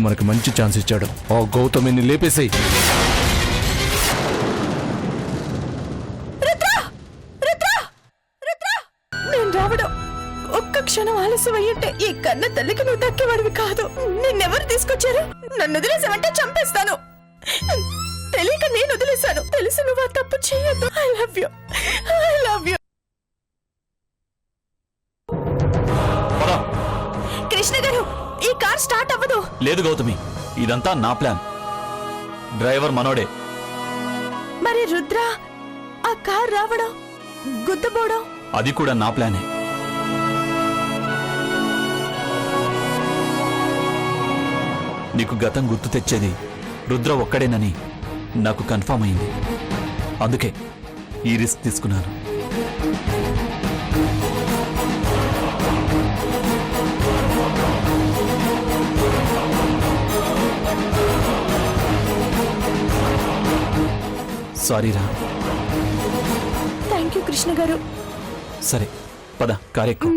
మనకి మంచి ఛాన్స్ ఇచ్చాడు. ఆ గౌతమిని లేపేసేయ్. నేను రావడం ఒక్క క్షణం ఆలస్యం అయ్యింటే ఈ కన్న తల్లికి నువ్వు దక్కేవాడివి కాదు. నిన్నెవరు తీసుకొచ్చారు? నన్ను వదిలేసావంటే చంపేస్తాను. తెలియక నేను వదిలేశాను. తెలిసి నువ్వు ఆ తప్పు చేయొద్దు. I love you, I love you. Krishna గారు, ఈ కార్ స్టార్ట్ అవ్వదు. లేదు గౌతమి, ఇదంతా నా ప్లాన్. డ్రైవర్ మనోడే. మరి రుద్ర ఆ కార్ రావడం, గుద్దపోవడం అది కూడా నా ప్లానే. నీకు గతం గుర్తు తెచ్చేది రుద్ర ఒక్కడేనని నాకు కన్ఫర్మ్ అయింది. అందుకే ఈ రిస్క్ తీసుకున్నాను. సారీరా. థ్యాంక్ యూ కృష్ణ గారు. సరే పద, కారెక్కు.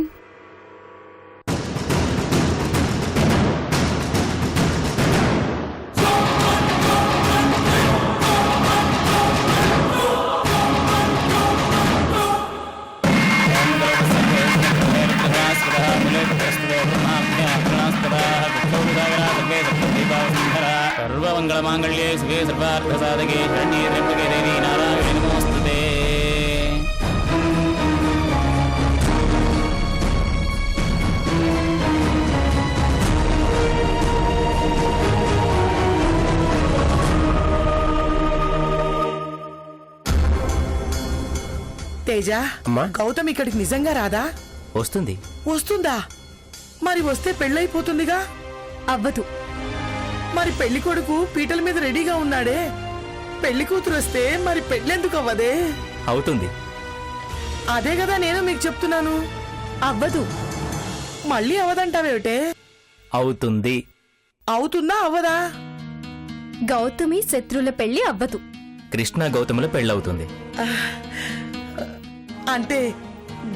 సర్వమంగళమాంగళ్యే శివే సర్వార్థసాధకే శరణ్యే త్ర్యంబకే దేవీ నారాయణి నమోస్తుతే. తేజ, గౌతమ్ ఇక్కడికి నిజంగా రాదా? వస్తుంది. వస్తుందా? మరి వస్తే పెళ్ళైపోతుందిగా. అవ్వదు. మరి పెళ్లి కొడుకు పీటల మీద రెడీగా ఉన్నాడే. పెళ్లి కూతురు వస్తే మరి పెళ్ళెందుకు అవ్వదే? అవుతుంది. అదే కదా నేను మీకు చెప్తున్నాను. అవ్వదు. మళ్ళీ అవదంటావేమిటే? అవుతుంది. అవుతుందా అవ్వదా? గౌతమి శత్రుల పెళ్లి అవ్వదు. కృష్ణ గౌతముల పెళ్ళవుతుంది. అంటే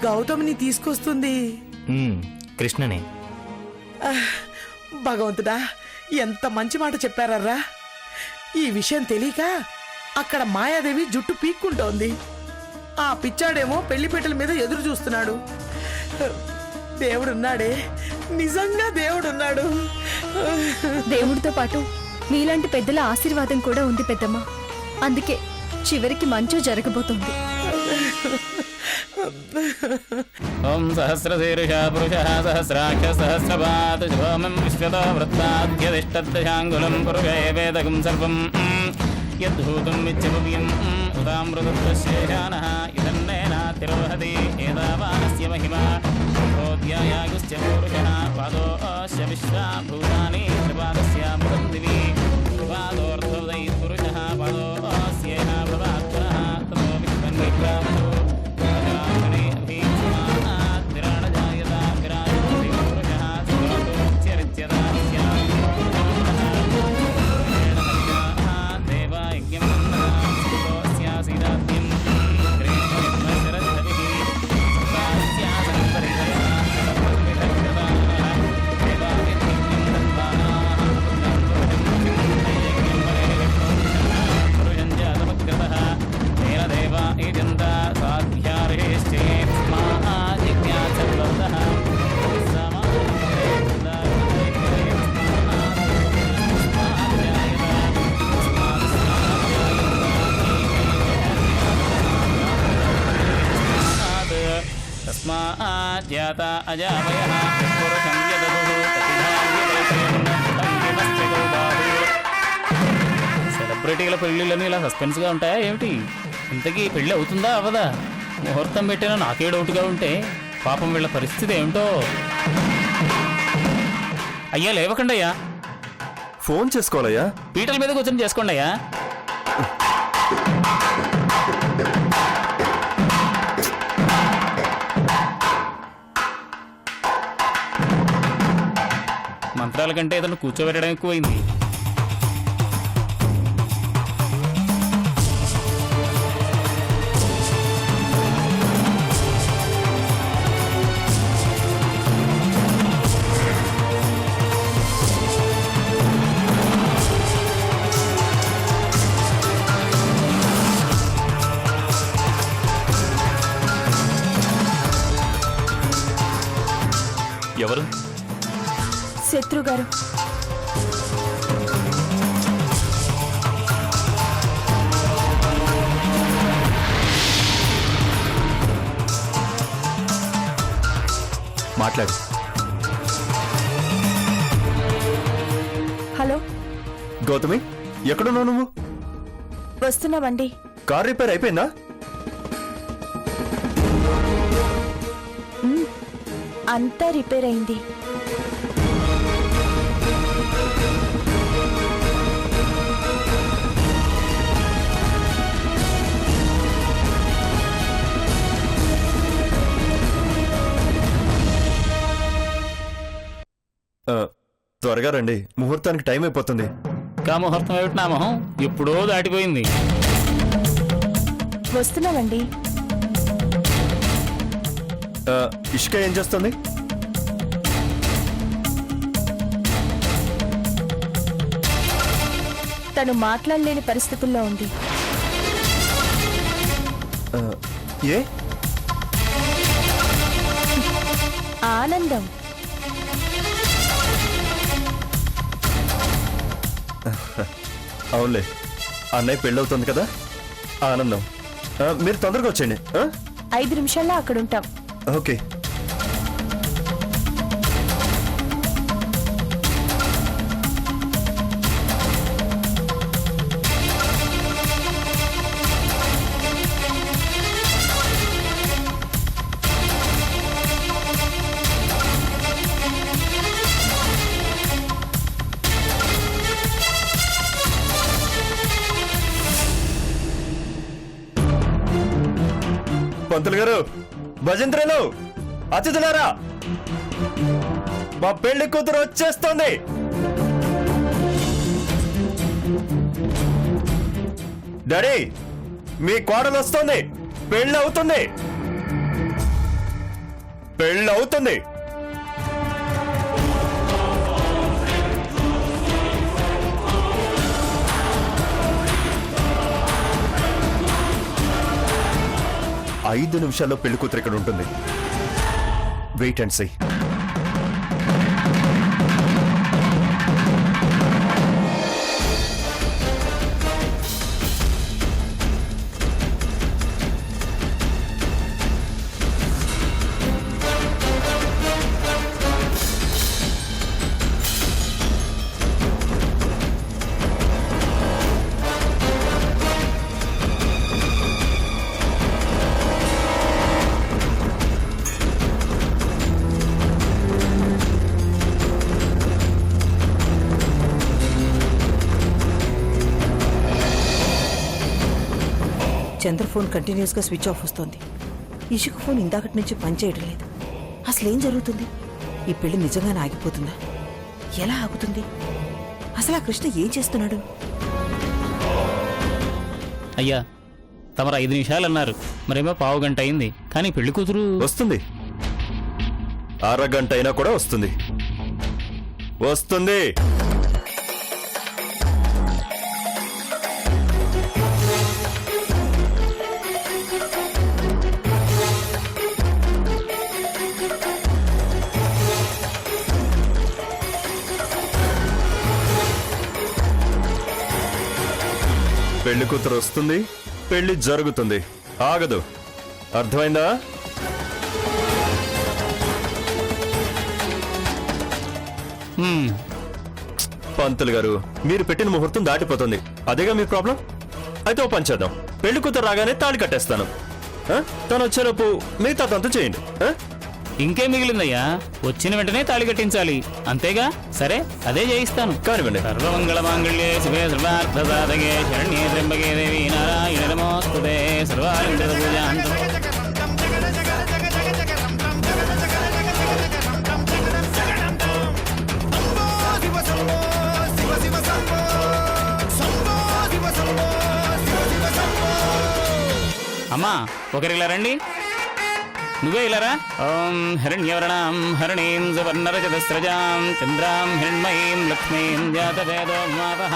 గౌతమిని తీసుకొస్తుంది కృష్ణనే. భగవంతుడా, ఎంత మంచి మాట చెప్పారర్రా. ఈ విషయం తెలియక అక్కడ మాయాదేవి జుట్టు పీక్కుంటోంది. ఆ పిచ్చాడేమో పెళ్లిపేటల మీద ఎదురు చూస్తున్నాడు. దేవుడున్నాడే, నిజంగా దేవుడున్నాడు. దేవుడితో పాటు మీలాంటి పెద్దల ఆశీర్వాదం కూడా ఉంది పెద్దమ్మ. అందుకే చివరికి మంచు జరగబోతుంది. ఓం సహస్రశీర్ష పురుష సహస్రాక్ష సహస్రపాత్ శుభోమం విశ్వతో వృత్తాద్యదిష్టదశాంగులం పురుష ఏవేదకం సర్వం యద్భూతం మిథ్యమవ్యం ఉదామృతశేషానః ఇదన్నేనాతిరోహతి ఏదావానస్య మహిమా ప్రోద్యాయాగుశ్చ పురుషః పాదోస్య విశ్వాభూతాని త్రిపాదస్య మృతం దివి పాదోర్ధోదై పురుషః పాదోస్యేన భవాత్మనః తతో విశ్వన్విక్రామో తస్మాజ్జాత అజావయః పురుషం యదదుః సెలబ్రిటీల పెళ్లిళ్ళని ఇలా సస్పెన్స్ గా ఉంటాయా ఏమిటి? ఇంతకీ పెళ్లి అవుతుందా అవ్వదా? ముహూర్తం పెట్టినా నాకే డౌట్గా ఉంటే పాపం వీళ్ళ పరిస్థితి ఏమిటో. అయ్యా లేవకండి అయ్యా. ఫోన్ చేసుకోవాలయ్యా. పీటల మీద కూర్చొని చేసుకోండి అయ్యా. మంత్రాల కంటే ఇతను కూర్చోబెట్టడం ఎక్కువైంది. గారు. మాట్లాడు. హలో, గౌతమి, ఎక్కడున్నావు నువ్వు? వస్తున్నావండి. కార్ రిపేర్ అయిపోయిందా? అంతా రిపేర్ అయింది. త్వరగా రండి, ముహూర్తానికి టైం అయిపోతుంది. ఇంకా ముహూర్తం ఏమిటి నా మొహం, ఎప్పుడో దాటిపోయింది. వస్తున్నావండి. ఇష్క ఏం చేస్తుంది? తను మాట్లాడలేని పరిస్థితుల్లో ఉంది. ఏ? ఆనందం. అవునులే, అన్నయ్య పెళ్ళవుతుంది కదా, ఆనందం. మీరు తొందరగా వచ్చేయండి. 5 నిమిషాల్లో అక్కడుంటాం. ఓకే. పంతులు గారు, భజంత్రులు, అతిథులారా, మా పెళ్లి కూతురు వచ్చేస్తుంది. డాడీ, మీ కోడలు వస్తుంది. పెళ్ళి అవుతుంది, పెళ్ళి అవుతుంది. ఐదు నిమిషాల్లో పెళ్లి కూతురు ఇక్కడ ఉంటుంది. Wait and see. Chandra phone కంటిన్యూస్గా స్విచ్ ఆఫ్ వస్తోంది. ఇషుకు ఫోన్ ఇందాకటి నుంచి పనిచేయడం లేదు. అసలేం జరుగుతుంది? ఈ పెళ్లి నిజంగానే ఆగిపోతుందా? ఎలా ఆగుతుంది? అసలు ఆ కృష్ణ ఏం చేస్తున్నాడు? అయ్యా, తమరు 5 నిమిషాలు అన్నారు, మరేమో పావు గంట అయింది. కానీ పెళ్లి కూతురు వస్తుంది. అరగంట అయినా కూడా వస్తుంది. వస్తుంది. పెళ్లి కూతురు వస్తుంది, పెళ్లి జరుగుతుంది, ఆగదు. అర్థమైందా? పంతులు గారు, మీరు పెట్టిన ముహూర్తం దాటిపోతుంది. అదేగా మీ ప్రాబ్లం. అయితే ఓ పని చేద్దాం, పెళ్లి కూతురు రాగానే తాళి కట్టేస్తాను. తను వచ్చేలోపు మిగతా తంతు చేయండి. ఇంకేం మిగిలిందయ్యా? వచ్చిన వెంటనే తాళి కట్టించాలి, అంతేగా? సరే, అదే చేయిస్తాను. కానివ్వండి. సర్వమంగళ మాంగళ్యే శివే సర్వార్థసాధకే శరణ్యే త్ర్యంబకే దేవి నారాయణి నమోస్తుతే సర్వాలంకృత పూజాంతం. అమ్మా, ఒకరిలా రండి. నువ్వే ఇలారా. ఓం హిరణ్యవర్ణాం హరణీం సువర్ణరజతస్రజాం చంద్రాం హిరణ్మయీం లక్ష్మీం జాతవేదో మావః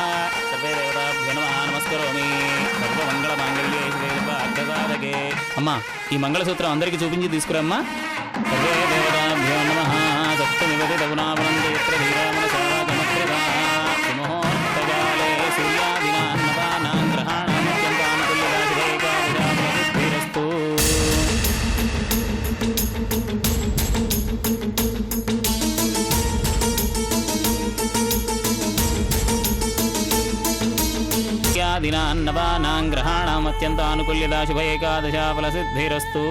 సర్వే దేవతాభ్యో నమః నమస్కరోమి. సర్వమంగళ మాంగళ్యే శివే సర్వార్థసాధకే. అమ్మా, ఈ మంగళసూత్రం అందరికీ చూపించి తీసుకురమ్మా. సర్వే దేవతాభ్యో నమః. సప్తమివతి తగునావనంద యత్ర ధీరామనసా పుణ్యాదినాన్నవానాం గ్రహాణాం అత్యంతానుకూల్యదా శుభ ఏకాదశ ఫలసిద్ధిరస్తు.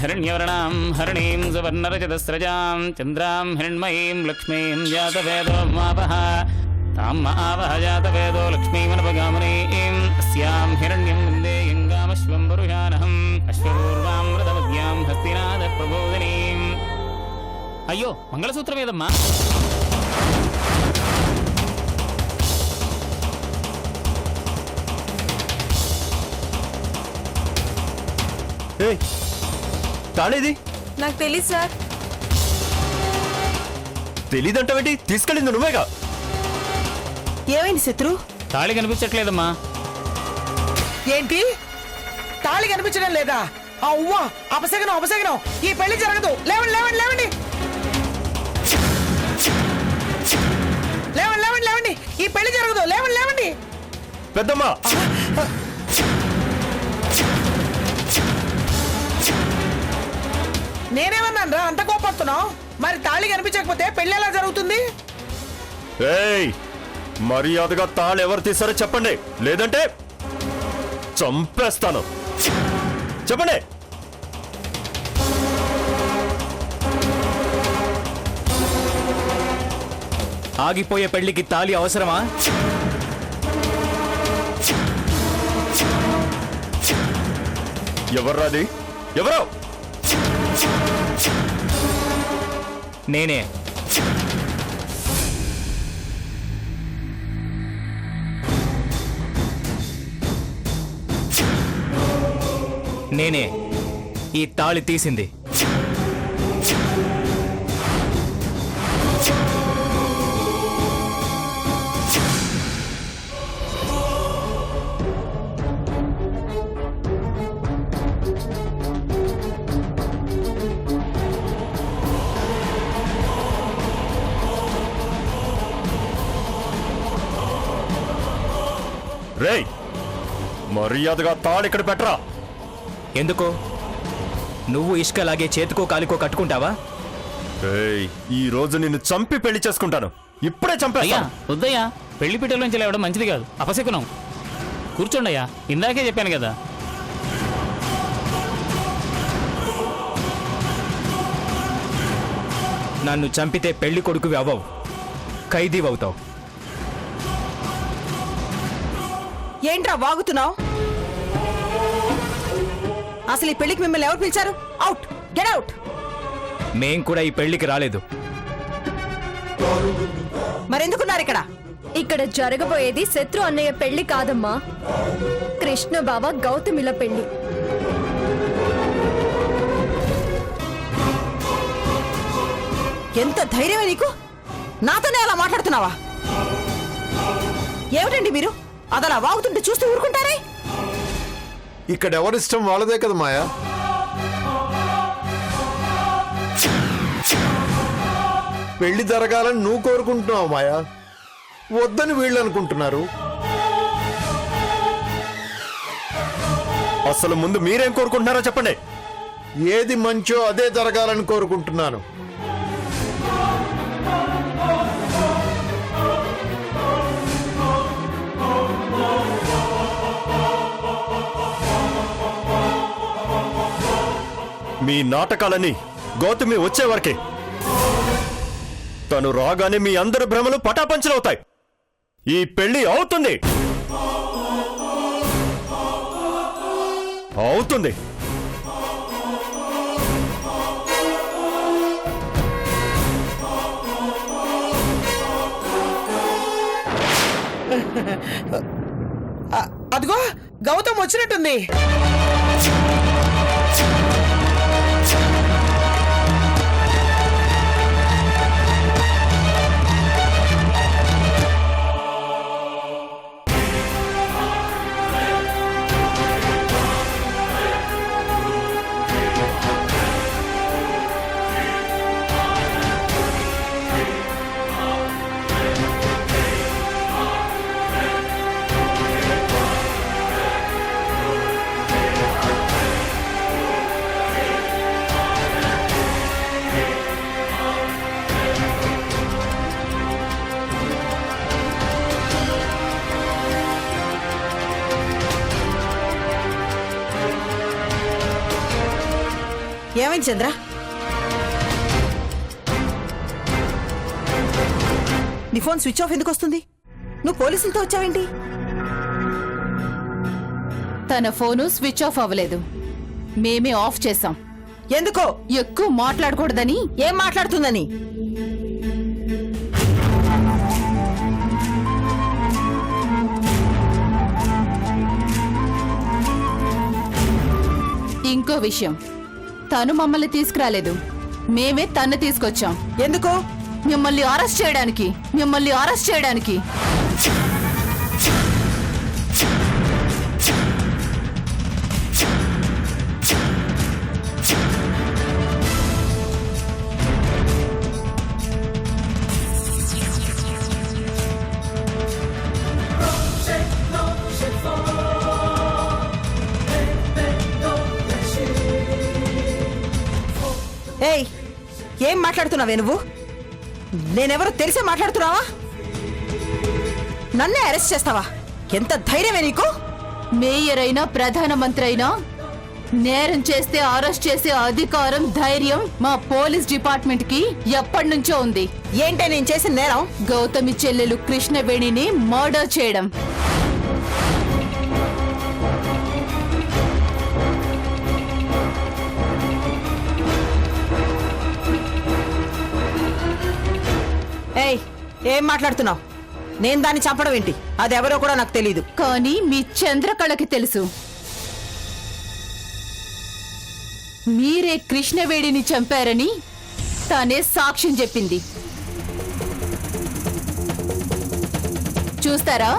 హిరణ్యవర్ణాం హరిణీం సువర్ణరజతస్రజాం చంద్రాం హిరణ్మయీం లక్ష్మీం జాతవేదో మావహ తాం మావహ జాతవేదో లక్ష్మీమనపగామనీం అస్యాం హిరణ్యం విందేయంగామశ్వం వరుషానహం అశ్వపూర్వాం వ్రతమద్యాం హస్తినాథ ప్రబోధినీం. అయ్యో మంగళసూత్రం ఏదమ్మా? ఏయ్, తాళేది? నాకు తెలీదు సార్. తెలీదంటావేంటి? తీసుకెళ్ళింది నువ్వేగా. ఏమైంది శత్రు? తాళి కనిపించట్లేదమ్మా. ఏంటి తాళి కనిపించడం లేదా? అవ్వా, అపశగనం అపశగనం, ఈ పెళ్లి జరగదు. లేవండి లేవండి లేవండి లేవండి లేవండి లేవండి, ఈ పెళ్లి జరగదు. లేవండి లేవండి. పెద్దమ్మా, నేనేమన్నాను రా అంత కోపడుతున్నావు? మరి తాళి కనిపించకపోతే పెళ్లి ఎలా జరుగుతుంది? ఏయ్, మర్యాదగా తాళి ఎవరు తీసారో చెప్పండి, లేదంటే చంపేస్తాను. చెప్పండి. ఆగిపోయే పెళ్లికి తాళి అవసరమా? ఎవర్రాది? ఎవరో? నేనే. నేనే ఈ తాళి తీసింది. రేయ్, మర్యాదగా తాళి ఇక్కడ పెట్టరా. ఎందుకో? నువ్వు ఇష్కలాగే చేతికో కాలికో కట్టుకుంటావా? ఏయ్, ఈ రోజు నిన్ను చంపి పెళ్లి చేసుకుంటాను. ఇప్పుడే అయ్యా చంపేస్తా. వద్దయ్యా, పెళ్లి పీటల నుంచి లేవడం మంచిది కాదు, అపశకునం. కూర్చోండయ్యా, ఇందాకే చెప్పాను కదా. నన్ను చంపితే పెళ్లి కొడుకువి అవ్వవు, ఖైదీవవుతావు. ఏంట్రా వాగుతున్నావు? అసలు ఈ పెళ్లికి మిమ్మల్ని ఎవరు పిలిచారు? Out, get out. మేం కూడా ఈ పెళ్లికి రాలేదు. మరెందుకున్నారు ఇక్కడ? ఇక్కడ జరగబోయేది శత్రు అన్నయ్య పెళ్లి కాదమ్మా, కృష్ణ బావ గౌతమిల పెళ్లి. ఎంత ధైర్యమే నీకు? నాతోనే అలా మాట్లాడుతున్నావా? ఏమిటండి మీరు అదలా వాగుతుంటే చూస్తూ ఊరుకుంటారే? ఇక్కడ ఎవరిష్టం వాళ్ళదే కదా మాయా. పెళ్లి జరగాలని నువ్వు కోరుకుంటున్నావు మాయా, వద్దని వీళ్ళు అనుకుంటున్నారు. అసలు ముందు మీరేం కోరుకుంటున్నారో చెప్పండి. ఏది మంచో అదే జరగాలని కోరుకుంటున్నాను. మీ నాటకాలని గౌతమి వచ్చే వరకే. తను రాగానే మీ అందరి భ్రమలు పటాపంచలవుతాయి. ఈ పెళ్లి అవుతుంది అవుతుంది. అదిగో గౌతమ్ వచ్చినట్టుంది. ఏమైంది చంద్ర? నీ ఫోన్ స్విచ్ ఆఫ్ ఎందుకు వస్తుంది? నువ్వు పోలీసులతో వచ్చావేంటి? తన ఫోను స్విచ్ ఆఫ్ అవ్వలేదు, మేమే ఆఫ్ చేసాం. ఎందుకో? ఎక్కువ మాట్లాడకూడదని. ఏం మాట్లాడుతుందని? ఇంకో విషయం, తను మమ్మల్ని తీసుకురాలేదు, మేమే తన్ను తీసుకొచ్చాం. ఎందుకు? మిమ్మల్ని అరెస్ట్ చేయడానికి. మిమ్మల్ని అరెస్ట్ చేయడానికి. ఏయ్, ఏం మాట్లాడుతున్నావే నువ్వు? నేనెవరో తెలిసే మాట్లాడుతున్నావా? నన్నే అరెస్ట్ చేస్తావా? ఎంత ధైర్యమే నీకు? మేయర్ అయినా ప్రధానమంత్రి అయినా నేరం చేస్తే అరెస్ట్ చేసే అధికారం, ధైర్యం మా పోలీస్ డిపార్ట్మెంట్ కి ఎప్పటి నుంచో ఉంది. ఏంటే నేను చేసిన నేరం? గౌతమి చెల్లెలు కృష్ణవేణిని మర్డర్ చేయడం. ఏయ్, ఏం మాట్లాడుతున్నావు? నేను దాన్ని చంపడం ఏంటి? అదెవరో కూడా నాకు తెలీదు. కానీ మీ చంద్రకళకి తెలుసు. మీరే కృష్ణవేణిని చంపారని తానే సాక్ష్యం చెప్పింది. చూస్తారా?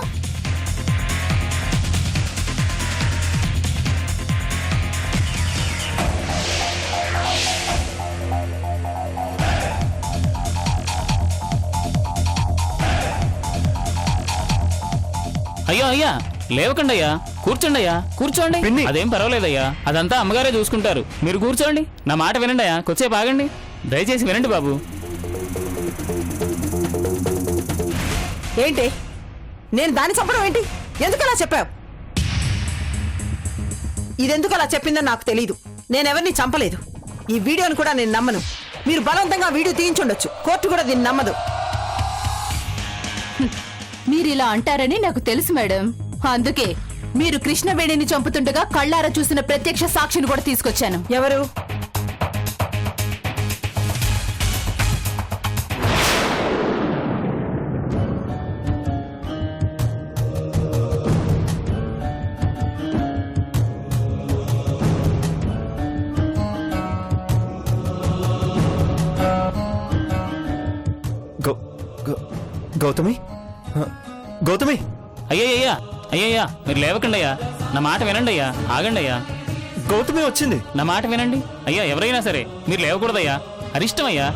అయ్యో అయ్యా, లేవకండి అయ్యా, కూర్చోండి అయ్యా, కూర్చోండి. పిన్ని. అదేం పర్వాలేదయ్యా, అదంతా అమ్మగారే చూసుకుంటారు. మీరు కూర్చోండి, నా మాట వినండి అయ్యా, కొద్దిసేపు ఆగండి, దయచేసి వినండి బాబు. ఏంటి? నేను దాన్ని చంపడం ఏంటి? ఎందుకు అలా చెప్పావు? ఇదెందుకు అలా చెప్పిందని నాకు తెలీదు. నేనెవరిని చంపలేదు. ఈ వీడియోని కూడా నేను నమ్మను. మీరు బలవంతంగా వీడియో తీయించుండొచ్చు, కోర్టు కూడా దీన్ని నమ్మదు. మీరిలా అంటారని నాకు తెలుసు మేడం. అందుకే మీరు కృష్ణవేణిని చంపుతుండగా కళ్ళారా చూసిన ప్రత్యక్ష సాక్షిని కూడా తీసుకొచ్చాను. ఎవరు? గౌతమి, గౌతమి. అయ్యయ్యా అయ్యయ్యా, మీరు లేవకండి అయ్యా, నా మాట వినండి అయ్యా, ఆగండి అయ్యా. గౌతమి వచ్చింది. నా మాట వినండి అయ్యా, ఎవరైనా సరే మీరు లేవకూడదయ్యా, అరిష్టం అయ్యా.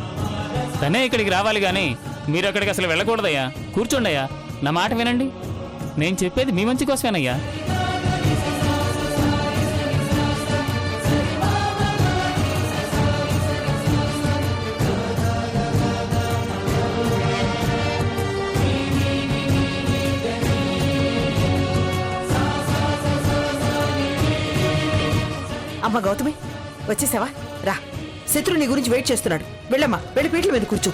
తనే ఇక్కడికి రావాలి కానీ మీరు అక్కడికి అసలు వెళ్ళకూడదయ్యా. కూర్చోండి అయ్యా, నా మాట వినండి, నేను చెప్పేది మీ మంచి కోసమేనయ్యా. అమ్మ గౌతమి వచ్చేసావా రా శత్రు నీ గురించి వెయిట్ చేస్తున్నాడు వెళ్ళమ్మా వెళ్ళి పీటల మీద కూర్చో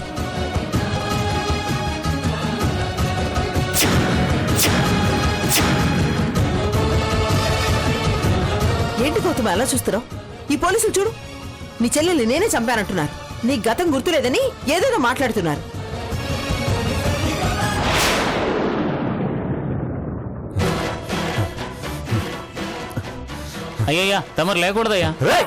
ఏంటి గౌతమి అలా చూస్తున్నావు ఈ పోలీసులు చూడు నీ చెల్లెల్ని నేనే చంపానంటున్నారు నీ గతం గుర్తులేదని ఏదేదో మాట్లాడుతున్నారు అయ్యయ్యా తమరు లేకూడదయ్యా రేయ్!